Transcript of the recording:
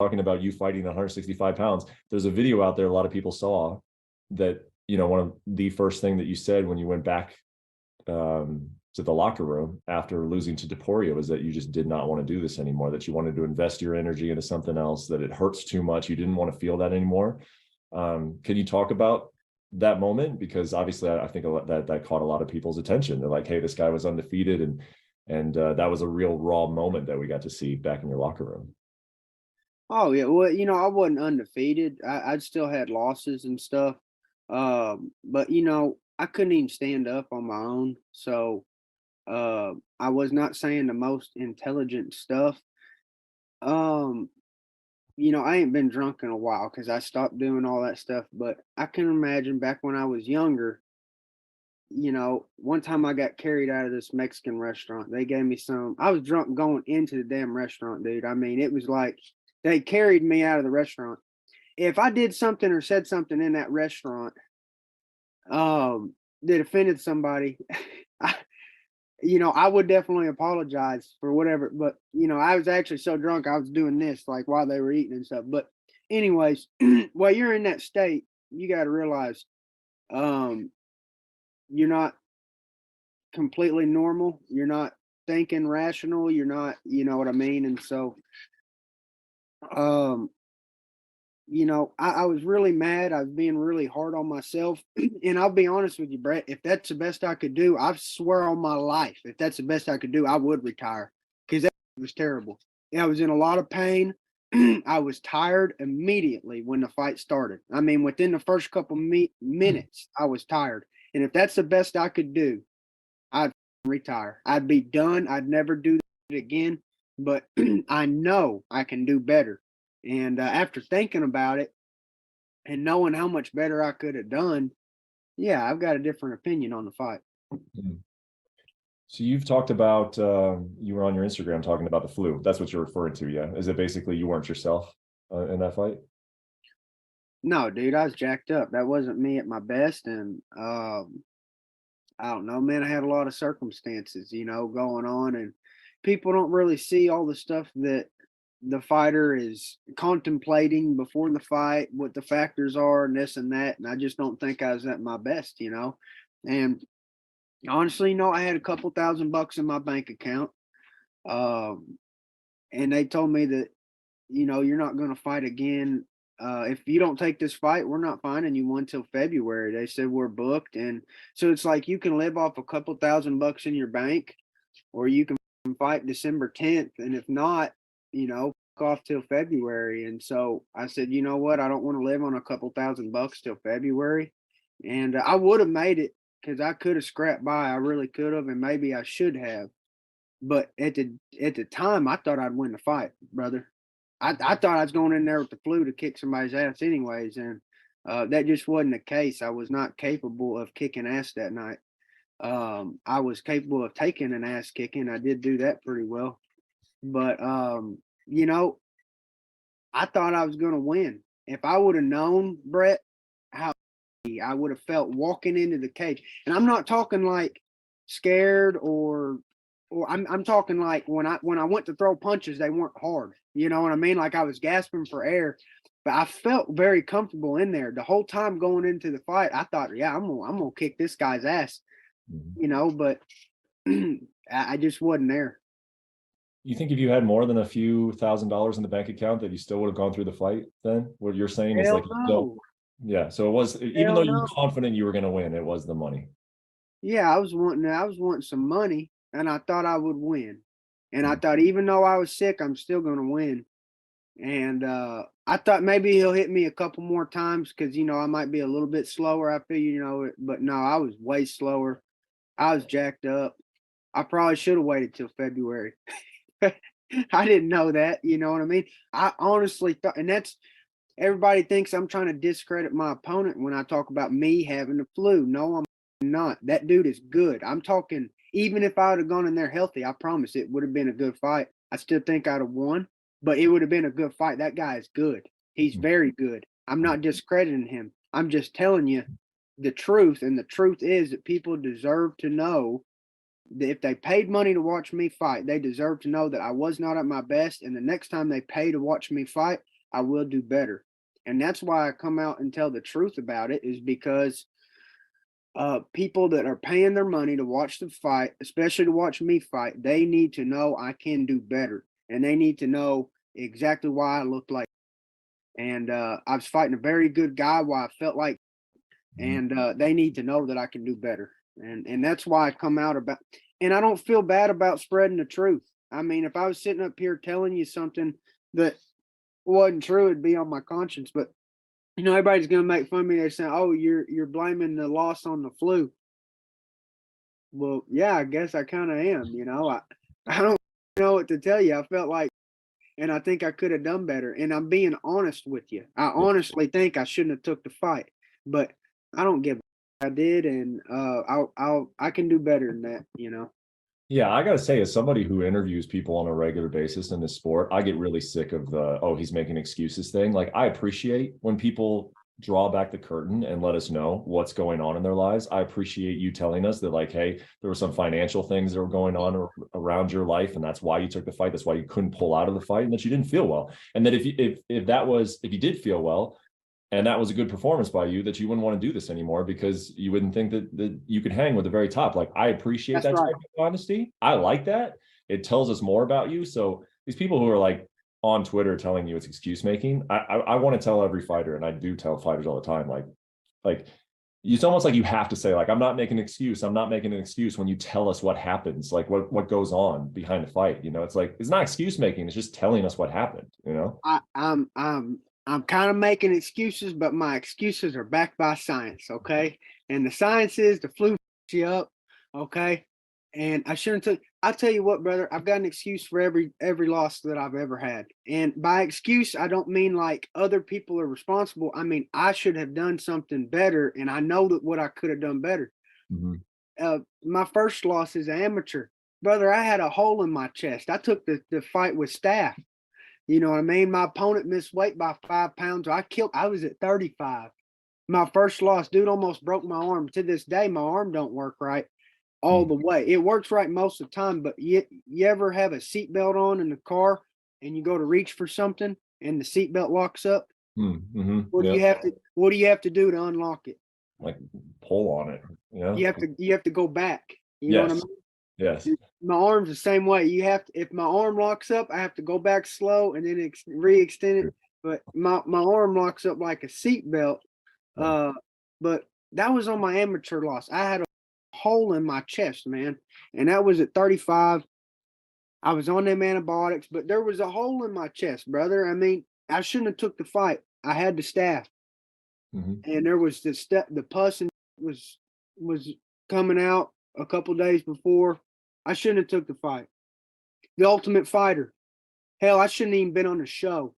talking about you fighting 165 pounds. There's a video out there a lot of people saw that, one of the first thing that you said when you went back to the locker room after losing to Topuria was that you just did not want to do this anymore, that you wanted to invest your energy into something else, that it hurts too much. You didn't want to feel that anymore. Can you talk about that moment? Because obviously I think that caught a lot of people's attention. They're like, hey, this guy was undefeated. And that was a real raw moment that we got to see back in your locker room. Oh yeah, well, I wasn't undefeated. I still had losses and stuff. But I couldn't even stand up on my own. So I was not saying the most intelligent stuff. Um, I ain't been drunk in a while because I stopped doing all that stuff. But I can imagine back when I was younger, one time I got carried out of this Mexican restaurant. They gave me some. I was drunk going into the damn restaurant, dude. I mean, it was like they carried me out of the restaurant. If I did something or said something in that restaurant that offended somebody, I, I would definitely apologize for whatever. But I was actually so drunk I was doing this like while they were eating and stuff. But anyways, while you're in that state, you got to realize um you're not completely normal. You're not thinking rational. You're not, you know what I mean? And so, um, I was really mad. I was being really hard on myself. And I'll be honest with you, Brett, if that's the best I could do, I swear on my life, if that's the best I could do, I would retire because that was terrible. I was in a lot of pain. I was tired immediately when the fight started. I mean, within the first couple minutes, I was tired. And if that's the best I could do, I'd retire. I'd be done. I'd never do it again. But I know I can do better. And after thinking about it and knowing how much better I could have done, yeah, I've got a different opinion on the fight. Mm. So you've talked about you were on your Instagram talking about the flu. That's what you're referring to, yeah? Is it basically you weren't yourself in that fight? No, dude, I was jacked up. That wasn't me at my best. And I don't know, man. I had a lot of circumstances, going on, and people don't really see all the stuff that the fighter is contemplating before the fight, what the factors are, and this and that. And I just don't think I was at my best. And honestly, I had a couple $1,000 in my bank account, um, and they told me that you're not going to fight again. If you don't take this fight, we're not finding you one till February. They said we're booked. And so it's like you can live off a couple $1,000 in your bank, or you can fight December 10th. And if not, off till February. And so I said, you know what? I don't want to live on a couple $1,000 till February. And I would have made it because I could have scrapped by. I really could have, and maybe I should have. But at the time, I thought I'd win the fight, brother. I thought I was going in there with the flu to kick somebody's ass, anyways, and that just wasn't the case. I was not capable of kicking ass that night. I was capable of taking an ass kicking. I did do that pretty well, but you know, I thought I was going to win. If I would have known, Brett, how I would have felt walking into the cage, and I'm not talking like scared or I'm talking like when I went to throw punches, they weren't hard. You know what I mean? Like I was gasping for air, but I felt very comfortable in there the whole time going into the fight. I thought, yeah, I'm gonna kick this guy's ass, Mhm. but I just wasn't there. You think if you had more than a few $1,000s in the bank account that you still would have gone through the fight then? What you're saying is Hell like, so no, yeah. So it was, even though hell you no. were confident you were going to win, it was the money. Yeah, I was wanting some money, and I thought I would win, and I Mm. thought even though I was sick, I'm still gonna win. And I thought maybe he'll hit me a couple more times because I might be a little bit slower. I feel but no, I was way slower. I was jacked up. I probably should have waited till February. I didn't know that. You know what I mean? I honestly thought, and that's everybody thinks I'm trying to discredit my opponent when I talk about me having the flu. No, I'm not. That dude is good. I'm talking. Even if I would have gone in there healthy, I promise it would have been a good fight. I still think I'd have won, but it would have been a good fight. That guy is good. He's very good. I'm not discrediting him. I'm just telling you the truth, and the truth is that people deserve to know if they paid money to watch me fight, they deserve to know that I was not at my best. And the next time they pay to watch me fight, I will do better. And that's why I come out and tell the truth about it, is because people that are paying their money to watch the fight, especially to watch me fight, they need to know I can do better. And they need to know exactly why I look like. And I was fighting a very good guy why I felt like, and they need to know that I can do better. And that's why I come out about, and I don't feel bad about spreading the truth. I mean, if I was sitting up here telling you something that wasn't true, it'd be on my conscience. But you know, everybody's gonna make fun of me. They're saying, "Oh, you're blaming the loss on the flu." Well, yeah, I guess I kind of am. You know, I don't know what to tell you. I felt like, and I think I could have done better. And I'm being honest with you. I honestly think I shouldn't have took the fight, but I don't give. I did, and I can do better than that. You know. Yeah, I gotta say, as somebody who interviews people on a regular basis in this sport, I get really sick of the, oh, he's making excuses thing. Like, I appreciate when people draw back the curtain and let us know what's going on in their lives. I appreciate you telling us that, like, hey, there were some financial things that were going on around your life, and that's why you took the fight. That's why you couldn't pull out of the fight, and that you didn't feel well. And that if you did feel well, and that was a good performance by you, that you wouldn't want to do this anymore because you wouldn't think that you could hang with the very top. Like, I appreciate That's that right. type of honesty. I like that. It tells us more about you. So these people who are like on Twitter telling you it's excuse making, I want to tell every fighter, and I do tell fighters all the time, like it's almost like you have to say, like, I'm not making an excuse. I'm not making an excuse when you tell us what happens, like what goes on behind the fight. You know, it's like, it's not excuse making. It's just telling us what happened, you know? I'm kind of making excuses, but my excuses are backed by science, okay? And the science is the flu you up, okay? And I shouldn't took. I'll tell you what, brother. I've got an excuse for every loss that I've ever had. And by excuse, I don't mean like other people are responsible. I mean I should have done something better, and I know that what I could have done better. Mm-hmm. My first loss as an amateur, brother. I had a hole in my chest. I took the fight with staff. You know what I mean? My opponent missed weight by 5 pounds. I was at 35. My first loss, dude almost broke my arm. To this day, my arm don't work right all the way. It works right most of the time, but you ever have a seatbelt on in the car and you go to reach for something and the seatbelt locks up? Mm-hmm. What do you have to do to unlock it? Like, pull on it, you know? You have to go back. You know what I Yes. mean? Yes. My arm's the same way. You have to, if my arm locks up, I have to go back slow and then re-extend it. But my arm locks up like a seat belt. But that was on my amateur loss. I had a hole in my chest, man, and that was at 35. I was on them antibiotics, but there was a hole in my chest, brother. I mean, I shouldn't have took the fight. I had the staff, and there was the pus and was coming out a couple days before. I shouldn't have took the fight. The Ultimate Fighter. Hell, I shouldn't even been on the show.